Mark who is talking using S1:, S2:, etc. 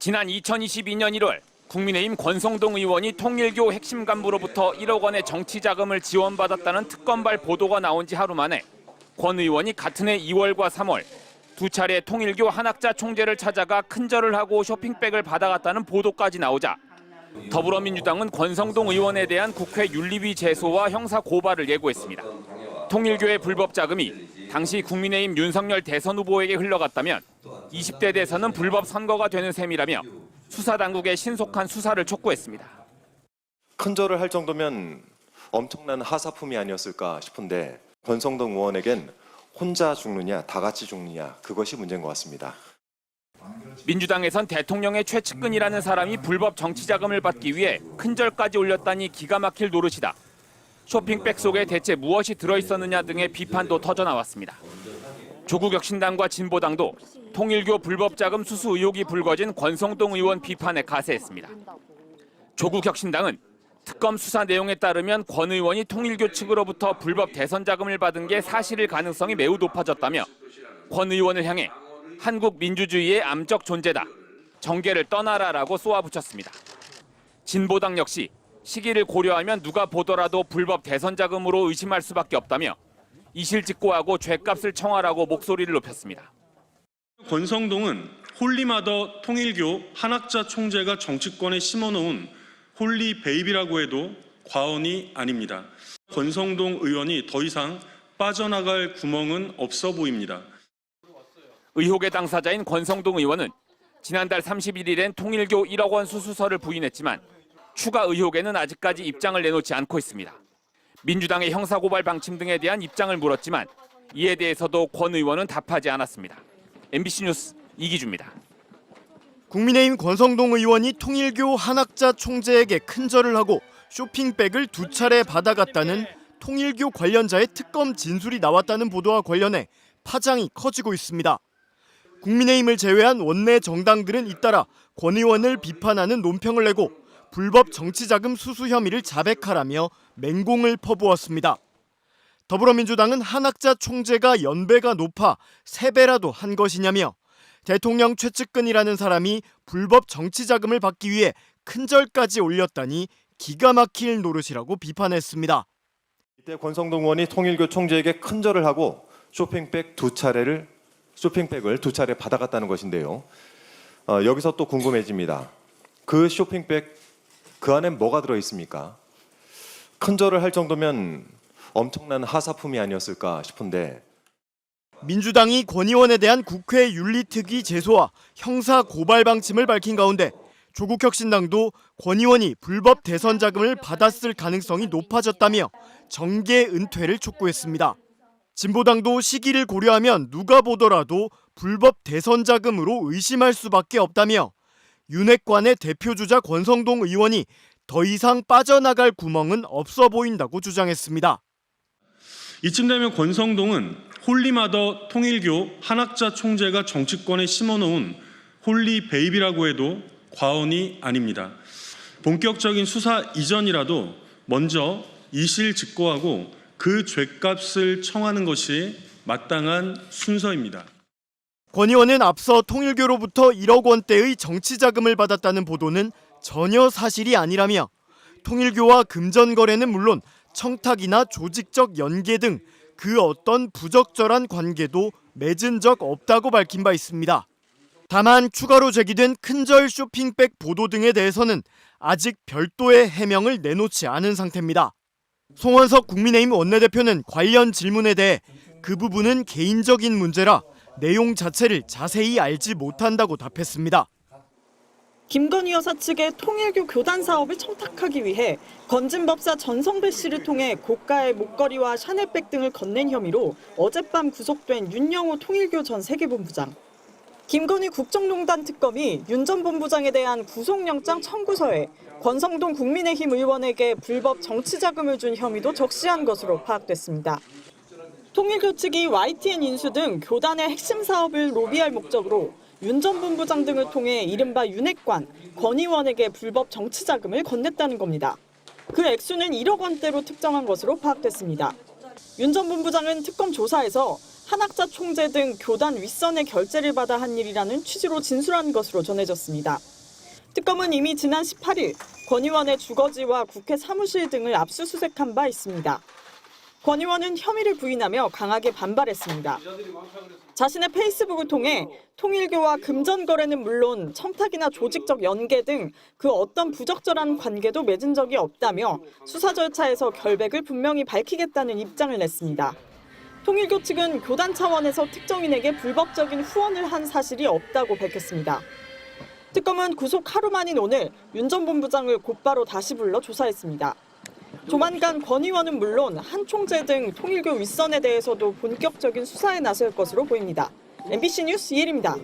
S1: 지난 2022년 1월 국민의힘 권성동 의원이 통일교 핵심 간부로부터 1억 원의 정치 자금을 지원받았다는 특검발 보도가 나온 지 하루 만에 권 의원이 같은 해 2월과 3월 두 차례 통일교 한학자 총재를 찾아가 큰절을 하고 쇼핑백을 받아갔다는 보도까지 나오자 더불어민주당은 권성동 의원에 대한 국회 윤리위 제소와 형사 고발을 예고했습니다. 통일교의 불법 자금이 당시 국민의힘 윤석열 대선 후보에게 흘러갔다면 20대 대선은 불법 선거가 되는 셈이라며 수사당국의 신속한 수사를 촉구했습니다.
S2: 큰절을 할 정도면 엄청난 하사품이 아니었을까 싶은데 권성동 의원에겐 혼자 죽느냐 다 같이 죽느냐 그것이 문제인 것 같습니다.
S1: 민주당에선 대통령의 최측근이라는 사람이 불법 정치자금을 받기 위해 큰절까지 올렸다니 기가 막힐 노릇이다. 쇼핑백 속에 대체 무엇이 들어있었느냐 등의 비판도 터져나왔습니다. 조국혁신당과 진보당도 통일교 불법 자금 수수 의혹이 불거진 권성동 의원 비판에 가세했습니다. 조국혁신당은 특검 수사 내용에 따르면 권 의원이 통일교 측으로부터 불법 대선 자금을 받은 게 사실일 가능성이 매우 높아졌다며 권 의원을 향해 한국 민주주의의 암적 존재다, 정계를 떠나라라고 쏘아붙였습니다. 진보당 역시 시기를 고려하면 누가 보더라도 불법 대선 자금으로 의심할 수밖에 없다며 이실직고하고 죄값을 청하라고 목소리를 높였습니다.
S3: 권성동은 홀리마더 통일교 한학자 총재가 정치권에 심어놓은 홀리 베이비라고 해도 과언이 아닙니다. 권성동 의원이 더 이상 빠져나갈 구멍은 없어 보입니다.
S1: 의혹의 당사자인 권성동 의원은 지난달 31일엔 통일교 1억 원 수수서를 부인했지만 추가 의혹에는 아직까지 입장을 내놓지 않고 있습니다. 민주당의 형사고발 방침 등에 대한 입장을 물었지만 이에 대해서도 권 의원은 답하지 않았습니다. MBC 뉴스 이기주입니다.
S4: 국민의힘 권성동 의원이 통일교 한학자 총재에게 큰절을 하고 쇼핑백을 두 차례 받아갔다는 통일교 관련자의 특검 진술이 나왔다는 보도와 관련해 파장이 커지고 있습니다. 국민의힘을 제외한 원내 정당들은 잇따라 권 의원을 비판하는 논평을 내고 불법 정치자금 수수 혐의를 자백하라며 맹공을 퍼부었습니다. 더불어민주당은 한학자 총재가 연배가 높아 3배라도 한 것이냐며 대통령 최측근이라는 사람이 불법 정치자금을 받기 위해 큰절까지 올렸다니 기가 막힐 노릇이라고 비판했습니다.
S2: 이때 권성동 의원이 통일교 총재에게 큰절을 하고 쇼핑백을 두 차례 받아갔다는 것인데요. 여기서 또 궁금해집니다. 그 쇼핑백 그 안엔 뭐가 들어있습니까? 큰절을 할 정도면 엄청난 하사품이 아니었을까 싶은데
S4: 민주당이 권 의원에 대한 국회 윤리특위 제소와 형사 고발 방침을 밝힌 가운데 조국혁신당도 권 의원이 불법 대선 자금을 받았을 가능성이 높아졌다며 정계 은퇴를 촉구했습니다. 진보당도 시기를 고려하면 누가 보더라도 불법 대선 자금으로 의심할 수밖에 없다며 윤핵관의 대표주자 권성동 의원이 더 이상 빠져나갈 구멍은 없어 보인다고 주장했습니다.
S3: 이쯤 되면 권성동은 홀리마더 통일교 한학자 총재가 정치권에 심어놓은 홀리 베이비라고 해도 과언이 아닙니다. 본격적인 수사 이전이라도 먼저 이실직고하고 그 죄값을 청하는 것이 마땅한 순서입니다.
S4: 권 의원은 앞서 통일교로부터 1억 원대의 정치 자금을 받았다는 보도는 전혀 사실이 아니라며 통일교와 금전 거래는 물론 청탁이나 조직적 연계 등 그 어떤 부적절한 관계도 맺은 적 없다고 밝힌 바 있습니다. 다만 추가로 제기된 큰절 쇼핑백 보도 등에 대해서는 아직 별도의 해명을 내놓지 않은 상태입니다. 송원석 국민의힘 원내대표는 관련 질문에 대해 그 부분은 개인적인 문제라 내용 자체를 자세히 알지 못한다고 답했습니다.
S5: 김건희 여사 측의 통일교 교단 사업을 청탁하기 위해 건진법사 전성배 씨를 통해 고가의 목걸이와 샤넬백 등을 건넨 혐의로 어젯밤 구속된 윤영호 통일교 전 세계본부장. 김건희 국정농단 특검이 윤 전 본부장에 대한 구속영장 청구서에 권성동 국민의힘 의원에게 불법 정치자금을 준 혐의도 적시한 것으로 파악됐습니다. 통일교 측이 YTN 인수 등 교단의 핵심 사업을 로비할 목적으로 윤 전 본부장 등을 통해 이른바 윤핵관, 권 의원에게 불법 정치자금을 건넸다는 겁니다. 그 액수는 1억 원대로 특정한 것으로 파악됐습니다. 윤 전 본부장은 특검 조사에서 한학자 총재 등 교단 윗선의 결재를 받아 한 일이라는 취지로 진술한 것으로 전해졌습니다. 특검은 이미 지난 18일 권 의원의 주거지와 국회 사무실 등을 압수수색한 바 있습니다. 권 의원은 혐의를 부인하며 강하게 반발했습니다. 자신의 페이스북을 통해 통일교와 금전 거래는 물론 청탁이나 조직적 연계 등 그 어떤 부적절한 관계도 맺은 적이 없다며 수사 절차에서 결백을 분명히 밝히겠다는 입장을 냈습니다. 통일교 측은 교단 차원에서 특정인에게 불법적인 후원을 한 사실이 없다고 밝혔습니다. 특검은 구속 하루 만인 오늘 윤 전 본부장을 곧바로 다시 불러 조사했습니다. 조만간 권 의원은 물론 한 총재 등 통일교 윗선에 대해서도 본격적인 수사에 나설 것으로 보입니다. MBC 뉴스 이혜리입니다.